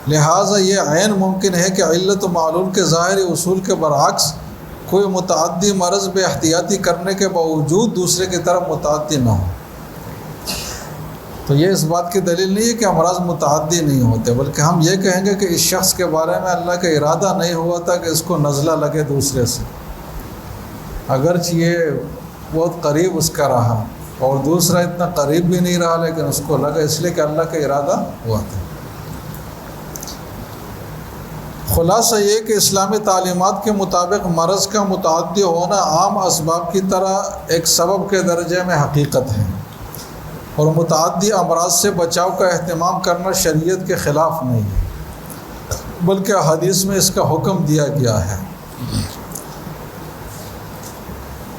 S1: لہٰذا یہ عین ممکن ہے کہ علت و معلول کے ظاہری اصول کے برعکس کوئی متعدی مرض بے احتیاطی کرنے کے باوجود دوسرے کی طرف متعدی نہ ہو۔ تو یہ اس بات کی دلیل نہیں ہے کہ امراض متعدی نہیں ہوتے، بلکہ ہم یہ کہیں گے کہ اس شخص کے بارے میں اللہ کا ارادہ نہیں ہوا تھا کہ اس کو نزلہ لگے دوسرے سے، اگرچہ یہ بہت قریب اس کا رہا اور دوسرا اتنا قریب بھی نہیں رہا لیکن اس کو لگا، اس لیے کہ اللہ کا ارادہ ہوا تھا۔ خلاصہ یہ کہ اسلامی تعلیمات کے مطابق مرض کا متعدی ہونا عام اسباب کی طرح ایک سبب کے درجے میں حقیقت ہے، اور متعدی امراض سے بچاؤ کا اہتمام کرنا شریعت کے خلاف نہیں ہے، بلکہ حدیث میں اس کا حکم دیا گیا ہے۔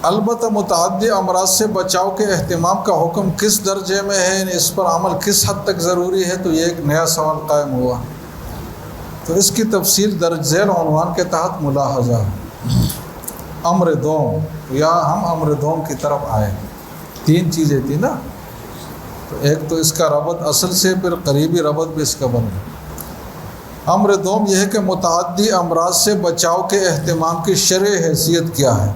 S1: البتہ متعدی امراض سے بچاؤ کے اہتمام کا حکم کس درجے میں ہے، یعنی اس پر عمل کس حد تک ضروری ہے، تو یہ ایک نیا سوال قائم ہوا۔ تو اس کی تفصیل درج ذیل عنوان کے تحت ملاحظہ ہے۔ امر دوم، یا ہم امر دوم کی طرف آئے، تین چیزیں تھیں نا، تو ایک تو اس کا ربط اصل سے، پھر قریبی ربط بھی اس کا بن گیا۔ امر دوم یہ ہے کہ متعدی امراض سے بچاؤ کے اہتمام کی شرعی حیثیت کیا ہے۔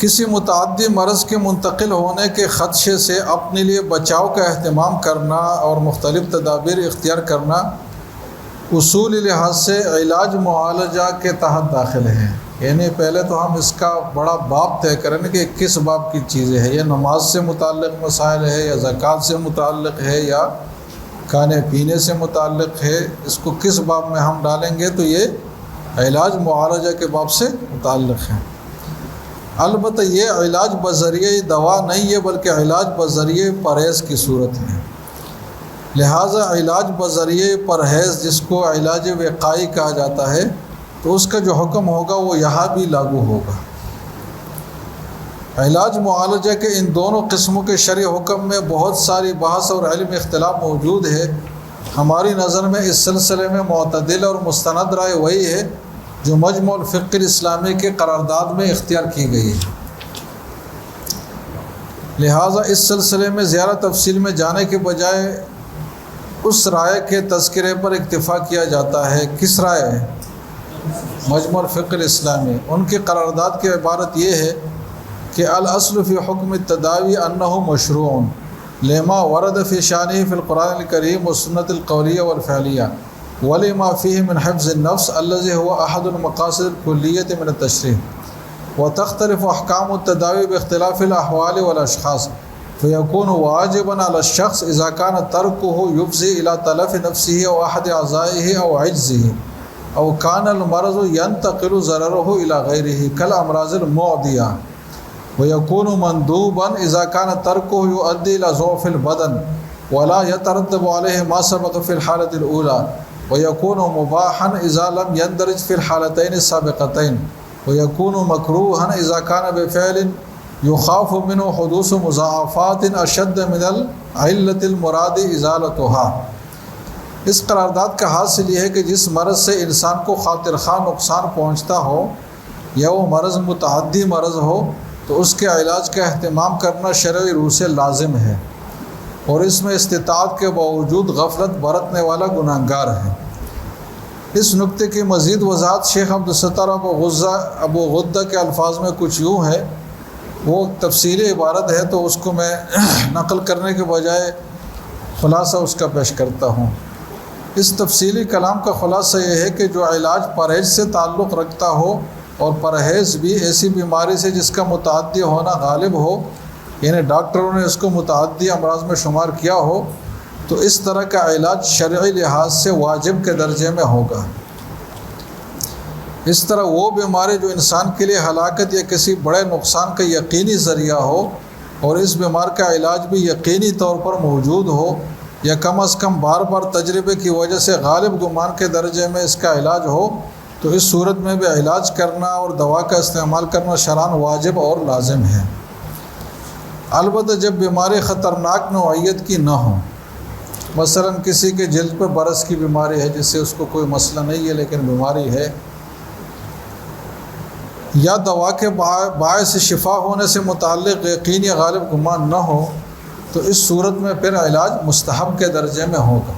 S1: کسی متعدی مرض کے منتقل ہونے کے خدشے سے اپنے لیے بچاؤ کا اہتمام کرنا اور مختلف تدابیر اختیار کرنا اصولی لحاظ سے علاج معالجہ کے تحت داخل ہے۔ یعنی پہلے تو ہم اس کا بڑا باب طے کریں کہ کس باب کی چیزیں ہیں، یہ نماز سے متعلق مسائل ہے یا زکوٰۃ سے متعلق ہے یا کھانے پینے سے متعلق ہے، اس کو کس باب میں ہم ڈالیں گے، تو یہ علاج معالجہ کے باب سے متعلق ہے۔ البتہ یہ علاج بذریعہ دوا نہیں ہے بلکہ علاج بذریعہ پرہیز کی صورت ہے، لہٰذا علاج بذریعہ پرہیز جس کو علاج وقائی کہا جاتا ہے، تو اس کا جو حکم ہوگا وہ یہاں بھی لاگو ہوگا۔ علاج معالجہ کے ان دونوں قسموں کے شرعی حکم میں بہت ساری بحث اور علم اختلاف موجود ہے۔ ہماری نظر میں اس سلسلے میں معتدل اور مستند رائے وہی ہے جو مجمع الفقہ الاسلامی کے قرارداد میں اختیار کی گئی ہے۔ لہٰذا اس سلسلے میں زیادہ تفصیل میں جانے کے بجائے اس رائے کے تذکرے پر اکتفا کیا جاتا ہے۔ کس رائے ہے؟ مجمع الفقہ الاسلامی۔ ان کی قرارداد کی عبارت یہ ہے کہ الاصل فی حکم التداوی انہ مشروع لما ورد فی شانہ فی القرآن الکریم والسنۃ القولیہ والفعلیہ ولما فیہ من حفظ النفس الذی هو احد المقاصد الکلیۃ من التشریع وتختلف احکام التداوی باختلاف الاحوال والاشخاص فیکون واجبا علی الشخص اذا کان ترکہ یفضی الی تلف نفسہ او احد اعضائہ او عجزہ او کان المرض ينتقل ضررہ الی غیرہ کالامراض المعدیہ ويكون مندوبا اذا كان تركه يؤدي الى ضعف البدن ولا يترتب عليه ما سبق في الحالة الأولى ويكون مباحا اذا لم يندرج في الحالتين السابقتين ويكون مكروها اذا كان بفعل يخاف منه حدوث مضاعفات اشد من العلة المراد ازالتها۔ اس قرارداد کا حاصل یہ ہے کہ جس مرض سے انسان کو خاطر خواہ نقصان پہنچتا ہو یا وہ مرض متعدی مرض ہو تو اس کے علاج کا اہتمام کرنا شرعی روح سے لازم ہے، اور اس میں استطاعت کے باوجود غفلت برتنے والا گناہگار ہے۔ اس نکتے کی مزید وضاحت شیخ عبدالستار ابو غدہ کے الفاظ میں کچھ یوں ہے، وہ تفصیلی عبارت ہے تو اس کو میں نقل کرنے کے بجائے خلاصہ اس کا پیش کرتا ہوں۔ اس تفصیلی کلام کا خلاصہ یہ ہے کہ جو علاج پرہیز سے تعلق رکھتا ہو اور پرہیز بھی ایسی بیماری سے جس کا متعدی ہونا غالب ہو، یعنی ڈاکٹروں نے اس کو متعدی امراض میں شمار کیا ہو، تو اس طرح کا علاج شرعی لحاظ سے واجب کے درجے میں ہوگا۔ اس طرح وہ بیماری جو انسان کے لیے ہلاکت یا کسی بڑے نقصان کا یقینی ذریعہ ہو اور اس بیمار کا علاج بھی یقینی طور پر موجود ہو یا کم از کم بار بار تجربے کی وجہ سے غالب گمان کے درجے میں اس کا علاج ہو، تو اس صورت میں بھی علاج کرنا اور دوا کا استعمال کرنا شرعاً واجب اور لازم ہے، البتہ جب بیماری خطرناک نوعیت کی نہ ہو۔ مثلا کسی کے جلد پر برس کی بیماری ہے جس سے اس کو کوئی مسئلہ نہیں ہے لیکن بیماری ہے، یا دوا کے باعث شفا ہونے سے متعلق یقین یا غالب گمان نہ ہو، تو اس صورت میں پھر علاج مستحب کے درجے میں ہوگا۔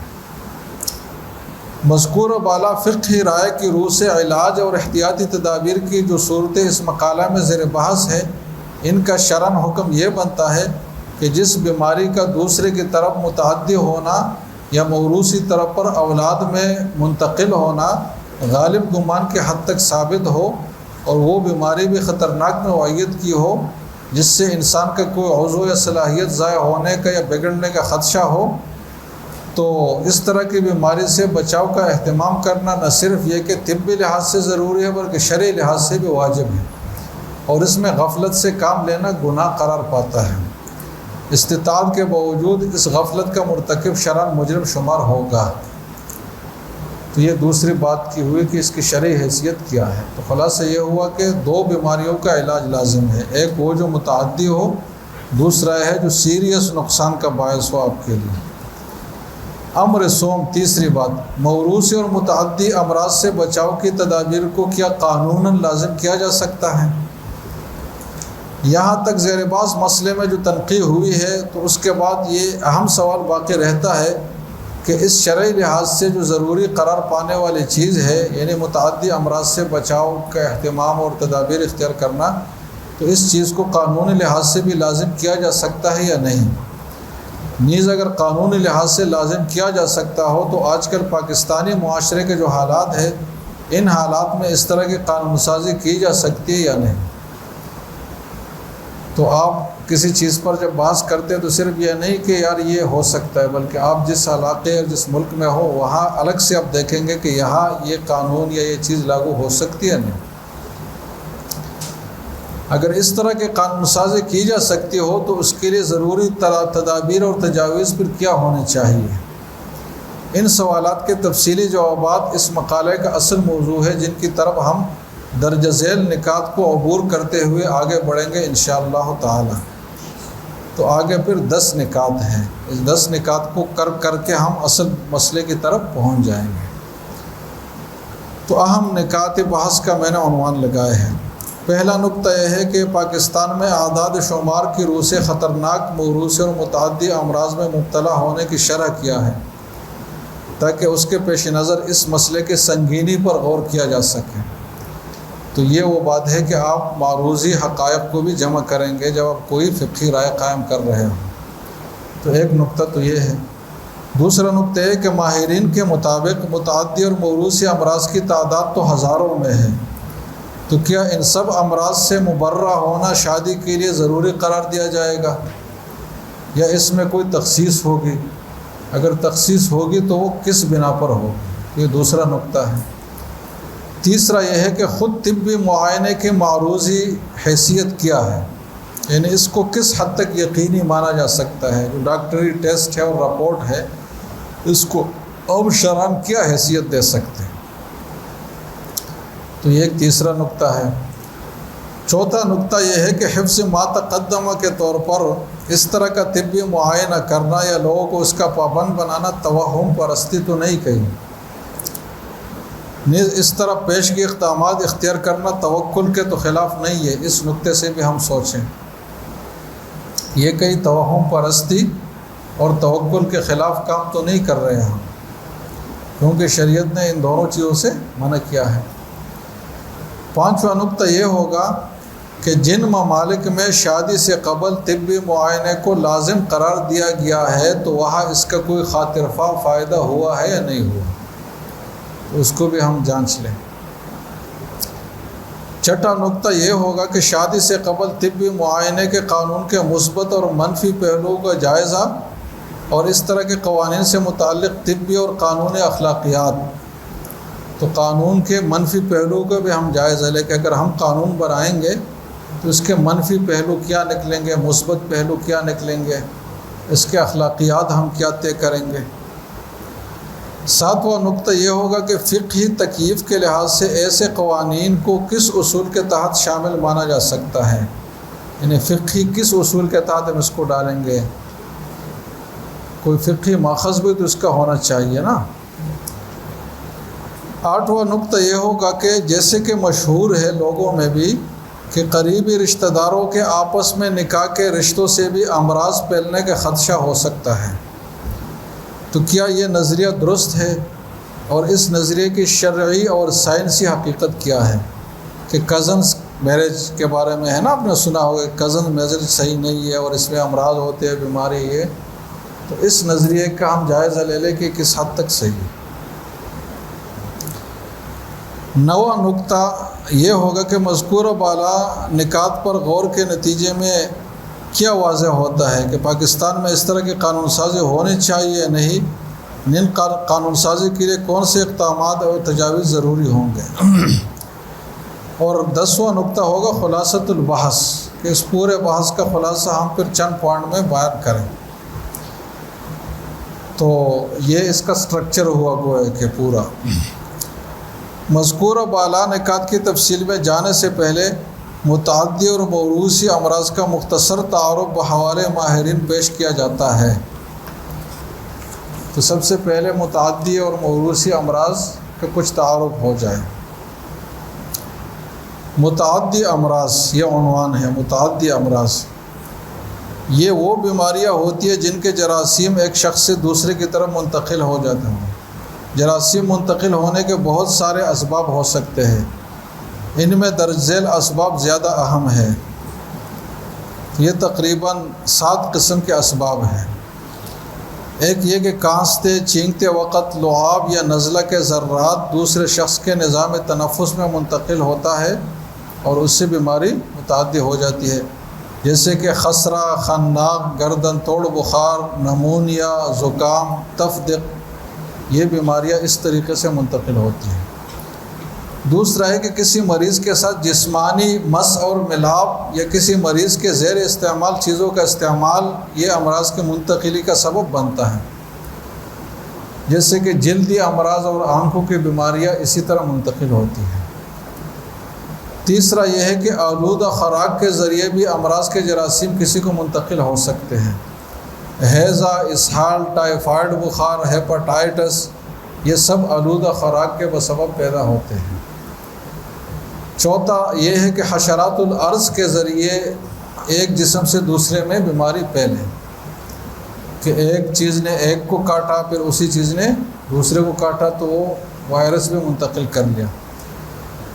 S1: مذکور بالا فقہی رائے کی روح سے علاج اور احتیاطی تدابیر کی جو صورتیں اس مقالہ میں زیر بحث ہے، ان کا شرعاً حکم یہ بنتا ہے کہ جس بیماری کا دوسرے کی طرف متعدی ہونا یا موروثی طرف پر اولاد میں منتقل ہونا غالب گمان کے حد تک ثابت ہو اور وہ بیماری بھی خطرناک نوعیت کی ہو جس سے انسان کا کوئی عضو یا صلاحیت ضائع ہونے کا یا بگڑنے کا خدشہ ہو، تو اس طرح کی بیماری سے بچاؤ کا اہتمام کرنا نہ صرف یہ کہ طبی لحاظ سے ضروری ہے بلکہ شرعی لحاظ سے بھی واجب ہے، اور اس میں غفلت سے کام لینا گناہ قرار پاتا ہے۔ استطاعت کے باوجود اس غفلت کا مرتکب شرعاً مجرم شمار ہوگا۔ تو یہ دوسری بات کی ہوئی کہ اس کی شرعی حیثیت کیا ہے۔ تو خلاصہ یہ ہوا کہ دو بیماریوں کا علاج لازم ہے، ایک وہ جو متعدی ہو، دوسرا ہے جو سیریس نقصان کا باعث ہو آپ کے لیے۔ امر سوم، تیسری بات، موروثی اور متعدی امراض سے بچاؤ کی تدابیر کو کیا قانوناً لازم کیا جا سکتا ہے؟ یہاں تک زیر بحث مسئلے میں جو تنقیح ہوئی ہے تو اس کے بعد یہ اہم سوال باقی رہتا ہے کہ اس شرعی لحاظ سے جو ضروری قرار پانے والی چیز ہے، یعنی متعدی امراض سے بچاؤ کا اہتمام اور تدابیر اختیار کرنا، تو اس چیز کو قانونی لحاظ سے بھی لازم کیا جا سکتا ہے یا نہیں؟ نیز اگر قانونی لحاظ سے لازم کیا جا سکتا ہو تو آج کل پاکستانی معاشرے کے جو حالات ہیں، ان حالات میں اس طرح کی قانون سازی کی جا سکتی ہے یا نہیں؟ تو آپ کسی چیز پر جب بحث کرتے ہیں تو صرف یہ نہیں کہ یار یہ ہو سکتا ہے، بلکہ آپ جس علاقے اور جس ملک میں ہو وہاں الگ سے آپ دیکھیں گے کہ یہاں یہ قانون یا یہ چیز لاگو ہو سکتی ہے نہیں۔ اگر اس طرح کے قانون سازی کی جا سکتی ہو تو اس کے لیے ضروری تدابیر اور تجاویز پھر کیا ہونے چاہیے؟ ان سوالات کے تفصیلی جوابات اس مقالے کا اصل موضوع ہے، جن کی طرف ہم درج ذیل نکات کو عبور کرتے ہوئے آگے بڑھیں گے انشاءاللہ تعالی۔ تو آگے پھر 10 نکات ہیں، اس 10 نکات کو کر کے ہم اصل مسئلے کی طرف پہنچ جائیں گے۔ تو اہم نکات بحث کا میں نے عنوان لگائے ہیں۔ پہلا نقطہ یہ ہے کہ پاکستان میں اعداد و شمار کی روح سے خطرناک موروثی اور متعدی امراض میں مبتلا ہونے کی شرح کیا ہے، تاکہ اس کے پیش نظر اس مسئلے کی سنگینی پر غور کیا جا سکے۔ تو یہ وہ بات ہے کہ آپ معروضی حقائق کو بھی جمع کریں گے جب آپ کوئی فقہی رائے قائم کر رہے ہوں۔ تو ایک نقطہ تو یہ ہے۔ دوسرا نقطہ ہے کہ ماہرین کے مطابق متعدی اور موروثی امراض کی تعداد تو ہزاروں میں ہے، تو کیا ان سب امراض سے مبرہ ہونا شادی کے لیے ضروری قرار دیا جائے گا، یا اس میں کوئی تخصیص ہوگی؟ اگر تخصیص ہوگی تو وہ کس بنا پر ہوگی؟ یہ دوسرا نقطہ ہے۔ تیسرا یہ ہے کہ خود طبی معائنے کی معروضی حیثیت کیا ہے، یعنی اس کو کس حد تک یقینی مانا جا سکتا ہے۔ جو ڈاکٹری ٹیسٹ ہے اور رپورٹ ہے، اس کو اب شرعاً کیا حیثیت دے سکتے ہیں؟ تو یہ ایک تیسرا نقطہ ہے۔ چوتھا نقطہ یہ ہے کہ حفظ ما تقدمہ کے طور پر اس طرح کا طبی معائنہ کرنا یا لوگوں کو اس کا پابند بنانا توہم پرستی تو نہیں کہیں، نیز اس طرح پیشگی اقدامات اختیار کرنا توکل کے تو خلاف نہیں ہے۔ اس نقطے سے بھی ہم سوچیں، یہ کہیں توہم پرستی اور توکل کے خلاف کام تو نہیں کر رہے ہم، کیونکہ شریعت نے ان دونوں چیزوں سے منع کیا ہے۔ پانچواں نقطہ یہ ہوگا کہ جن ممالک میں شادی سے قبل طبی معائنے کو لازم قرار دیا گیا ہے تو وہاں اس کا کوئی خاطر خواہ فائدہ ہوا ہے یا نہیں ہوا، تو اس کو بھی ہم جانچ لیں۔ چھٹا نقطہ یہ ہوگا کہ شادی سے قبل طبی معائنے کے قانون کے مثبت اور منفی پہلوؤں کا جائزہ اور اس طرح کے قوانین سے متعلق طبی اور قانونی اخلاقیات۔ تو قانون کے منفی پہلوؤں کا بھی ہم جائزہ لیں کہ اگر ہم قانون بنائیں گے تو اس کے منفی پہلو کیا نکلیں گے، مثبت پہلو کیا نکلیں گے، اس کے اخلاقیات ہم کیا طے کریں گے۔ ساتواں نقطہ یہ ہوگا کہ فقہی تکییف کے لحاظ سے ایسے قوانین کو کس اصول کے تحت شامل مانا جا سکتا ہے، یعنی فقہی کس اصول کے تحت ہم اس کو ڈالیں گے۔ کوئی فقہی ماخذ بھی تو اس کا ہونا چاہیے نا۔ آٹھواں نقطہ یہ ہوگا کہ جیسے کہ مشہور ہے لوگوں میں بھی کہ قریبی رشتہ داروں کے آپس میں نکاح کے رشتوں سے بھی امراض پھیلنے کا خدشہ ہو سکتا ہے، تو کیا یہ نظریہ درست ہے، اور اس نظریے کی شرعی اور سائنسی حقیقت کیا ہے؟ کہ کزنس میرج کے بارے میں ہے نا، آپ نے سنا ہوگا کہ کزن میرج صحیح نہیں ہے اور اس میں امراض ہوتے ہیں، بیماری ہے، تو اس نظریے کا ہم جائزہ لے لیں کہ کس حد تک صحیح ہے۔ نواں نقطہ یہ ہوگا کہ مذکورہ بالا نکات پر غور کے نتیجے میں کیا واضح ہوتا ہے کہ پاکستان میں اس طرح کی قانون سازی ہونی چاہیے یا نہیں، ان قانون سازی کے لیے کون سے اقدامات اور تجاویز ضروری ہوں گے۔ اور 10واں نقطہ ہوگا خلاصۃ البحث، کہ اس پورے بحث کا خلاصہ ہم پھر چند پوائنٹ میں بیان کریں۔ تو یہ اس کا سٹرکچر ہوا گویا کہ پورا۔ مذکورہ بالا نکات کی تفصیل میں جانے سے پہلے متعدی اور موروثی امراض کا مختصر تعارف بحوالے ماہرین پیش کیا جاتا ہے۔ تو سب سے پہلے متعدی اور موروثی امراض کا کچھ تعارف ہو جائے۔ متعدی امراض یہ عنوان ہے۔ متعدی امراض یہ وہ بیماریاں ہوتی ہیں جن کے جراثیم ایک شخص سے دوسرے کی طرف منتقل ہو جاتے ہیں۔ جراثیم منتقل ہونے کے بہت سارے اسباب ہو سکتے ہیں، ان میں درج ذیل اسباب زیادہ اہم ہیں۔ یہ تقریباً 7 قسم کے اسباب ہیں۔ ایک یہ کہ کانستے چینگتے وقت لعاب یا نزلہ کے ذرات دوسرے شخص کے نظام تنفس میں منتقل ہوتا ہے اور اس سے بیماری متعدی ہو جاتی ہے، جیسے کہ خسرہ، خناق، گردن توڑ بخار، نمونیا، زکام، تفدق، یہ بیماریاں اس طریقے سے منتقل ہوتی ہیں۔ دوسرا ہے کہ کسی مریض کے ساتھ جسمانی مس اور ملاپ یا کسی مریض کے زیر استعمال چیزوں کا استعمال یہ امراض کی منتقلی کا سبب بنتا ہے، جیسے کہ جلدی امراض اور آنکھوں کی بیماریاں اسی طرح منتقل ہوتی ہیں۔ تیسرا یہ ہے کہ آلودہ خوراک کے ذریعے بھی امراض کے جراثیم کسی کو منتقل ہو سکتے ہیں۔ ہیضہ، اسہال، ٹائیفائڈ بخار، ہیپاٹائٹس، یہ سب آلودہ خوراک کے بسبب پیدا ہوتے ہیں۔ چوتھا یہ ہے کہ حشرات الارض کے ذریعے ایک جسم سے دوسرے میں بیماری پھیلے، کہ ایک چیز نے ایک کو کاٹا، پھر اسی چیز نے دوسرے کو کاٹا تو وہ وائرس بھی منتقل کر لیا،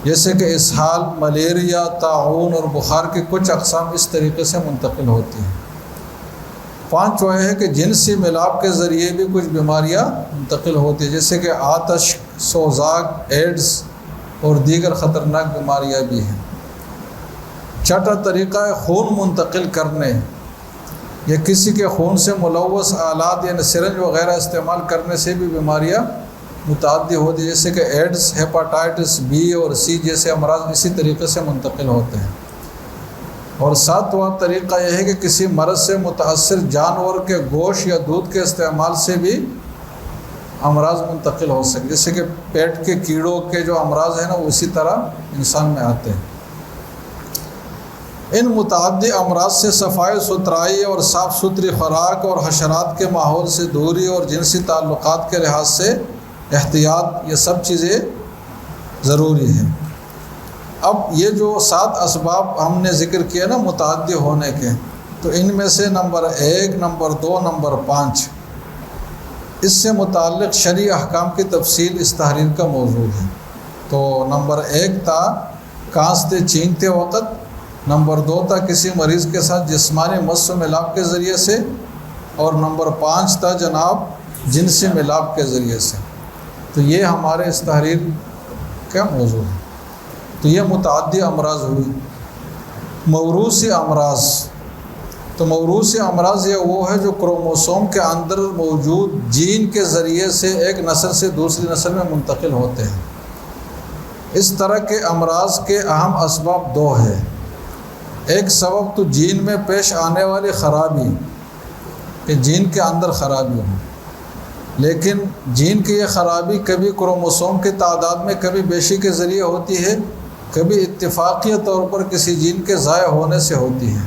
S1: جیسے کہ اسہال، ملیریا، طاعون اور بخار کی کچھ اقسام اس طریقے سے منتقل ہوتی ہیں۔ پانچواں ہے کہ جنسی ملاپ کے ذریعے بھی کچھ بیماریاں منتقل ہوتی ہیں، جیسے کہ آتش، سوزاک، ایڈز اور دیگر خطرناک بیماریاں بھی ہیں۔ چھٹا طریقہ ہے خون منتقل کرنے، یا کسی کے خون سے ملوث آلات یعنی سرنج وغیرہ استعمال کرنے سے بھی بیماریاں متعدی ہوتی ہیں، جیسے کہ ایڈز، ہیپاٹائٹس بی اور سی جیسے امراض اسی طریقے سے منتقل ہوتے ہیں۔ اور ساتواں طریقہ یہ ہے کہ کسی مرض سے متاثر جانور کے گوشت یا دودھ کے استعمال سے بھی امراض منتقل ہو سکتے، جیسے کہ پیٹ کے کیڑوں کے جو امراض ہیں نا وہ اسی طرح انسان میں آتے ہیں۔ ان متعدی امراض سے صفائی ستھرائی اور صاف ستھری خوراک اور حشرات کے ماحول سے دوری اور جنسی تعلقات کے لحاظ سے احتیاط، یہ سب چیزیں ضروری ہیں۔ اب یہ جو 7 اسباب ہم نے ذکر کیا نا متعدی ہونے کے، تو ان میں سے نمبر 1، نمبر 2، نمبر 5 اس سے متعلق شرعی احکام کی تفصیل اس تحریر کا موضوع ہے۔ تو نمبر 1 تھا کانستے چینگتے وقت، نمبر 2 تھا کسی مریض کے ساتھ جسمانی مس و ملاپ کے ذریعے سے، اور نمبر 5 تھا جناب جنسی ملاپ کے ذریعے سے۔ تو یہ ہمارے اس تحریر کا موضوع ہے۔ تو یہ متعدی امراض ہوئی۔ موروثی امراض، تو موروثی امراض یہ وہ ہے جو کروموسوم کے اندر موجود جین کے ذریعے سے ایک نسل سے دوسری نسل میں منتقل ہوتے ہیں۔ اس طرح کے امراض کے اہم اسباب 2 ہیں۔ ایک سبب تو جین میں پیش آنے والی خرابی، کہ جین کے اندر خرابی ہو، لیکن جین کی یہ خرابی کبھی کروموسوم کی تعداد میں کبھی بیشی کے ذریعے ہوتی ہے، کبھی اتفاقی طور پر کسی جین کے ضائع ہونے سے ہوتی ہے،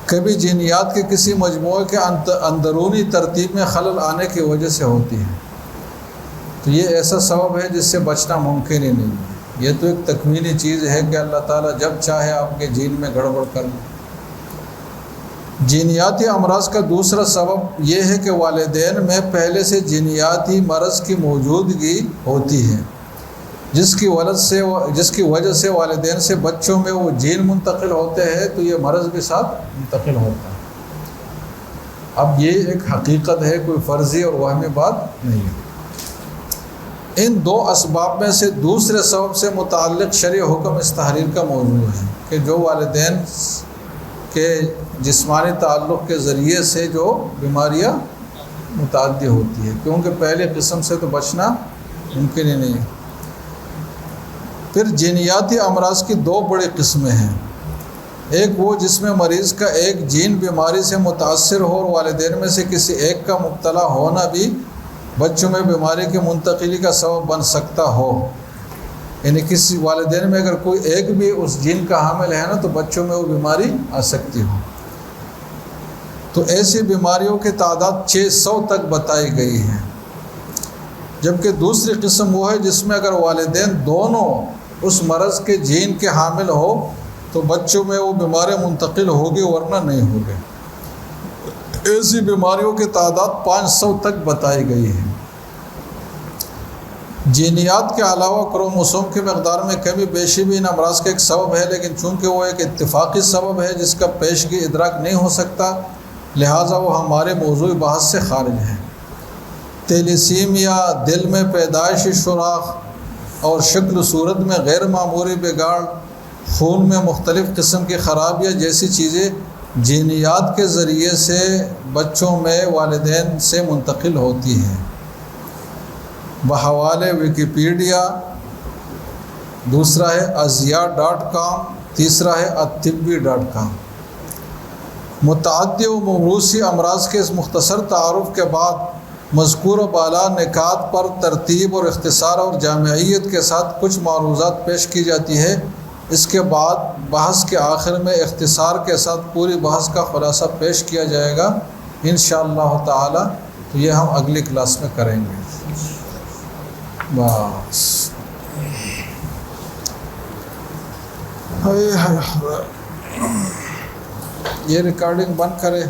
S1: کبھی جینیات کے کسی مجموعے کے اندرونی ترتیب میں خلل آنے کی وجہ سے ہوتی ہے۔ تو یہ ایسا سبب ہے جس سے بچنا ممکن ہی نہیں ہے۔ یہ تو ایک تکوینی چیز ہے کہ اللہ تعالیٰ جب چاہے آپ کے جین میں گڑبڑ کر لے۔ جینیاتی امراض کا دوسرا سبب یہ ہے کہ والدین میں پہلے سے جینیاتی مرض کی موجودگی ہوتی ہے، جس کی وجہ سے والدین سے بچوں میں وہ جین منتقل ہوتے ہیں، تو یہ مرض بھی ساتھ منتقل ہوتا ہے۔ اب یہ ایک حقیقت ہے، کوئی فرضی اور وہمی بات نہیں ہے۔ ان 2 اسباب میں سے دوسرے سبب سے متعلق شرعی حکم اس تحریر کا موضوع ہے، کہ جو والدین کے جسمانی تعلق کے ذریعے سے جو بیماریاں متعدی ہوتی ہے، کیونکہ پہلے قسم سے تو بچنا ممکن ہی نہیں ہے۔ پھر جینیاتی امراض کی 2 بڑی قسمیں ہیں۔ ایک وہ جس میں مریض کا ایک جین بیماری سے متاثر ہو اور والدین میں سے کسی ایک کا مبتلا ہونا بھی بچوں میں بیماری کی منتقلی کا سبب بن سکتا ہو، یعنی کسی والدین میں اگر کوئی ایک بھی اس جین کا حامل ہے نا تو بچوں میں وہ بیماری آ سکتی ہو۔ تو ایسی بیماریوں کی تعداد 600 تک بتائی گئی ہے۔ جبکہ دوسری قسم وہ ہے جس میں اگر والدین دونوں اس مرض کے جین کے حامل ہو تو بچوں میں وہ بیماری منتقل ہوگی، ورنہ نہیں ہوگی۔ ایسی بیماریوں کی تعداد 500 تک بتائی گئی ہے۔ جینیات کے علاوہ کروموسوم کی مقدار میں کمی بیشی بھی ان امراض کا ایک سبب ہے، لیکن چونکہ وہ ایک اتفاقی سبب ہے جس کا پیشگی ادراک نہیں ہو سکتا، لہٰذا وہ ہمارے موضوع بحث سے خارج ہے۔ تیلیسیمیا، دل میں پیدائشی سوراخ اور شکل و صورت میں غیر معمولی بگاڑ، خون میں مختلف قسم کی خرابیاں جیسی چیزیں جینیات کے ذریعے سے بچوں میں والدین سے منتقل ہوتی ہیں۔ بحوالے ویکیپیڈیا، دوسرا ہے ازیا.com، تیسرا ہے الطبی.com۔ متعدی و موروثی امراض کے اس مختصر تعارف کے بعد مذکور و بالا نکات پر ترتیب اور اختصار اور جامعیت کے ساتھ کچھ معروضات پیش کی جاتی ہے۔ اس کے بعد بحث کے آخر میں اختصار کے ساتھ پوری بحث کا خلاصہ پیش کیا جائے گا انشاءاللہ تعالی۔ تو یہ ہم اگلی کلاس میں کریں گے۔ بس یہ ریکارڈنگ بند کرے.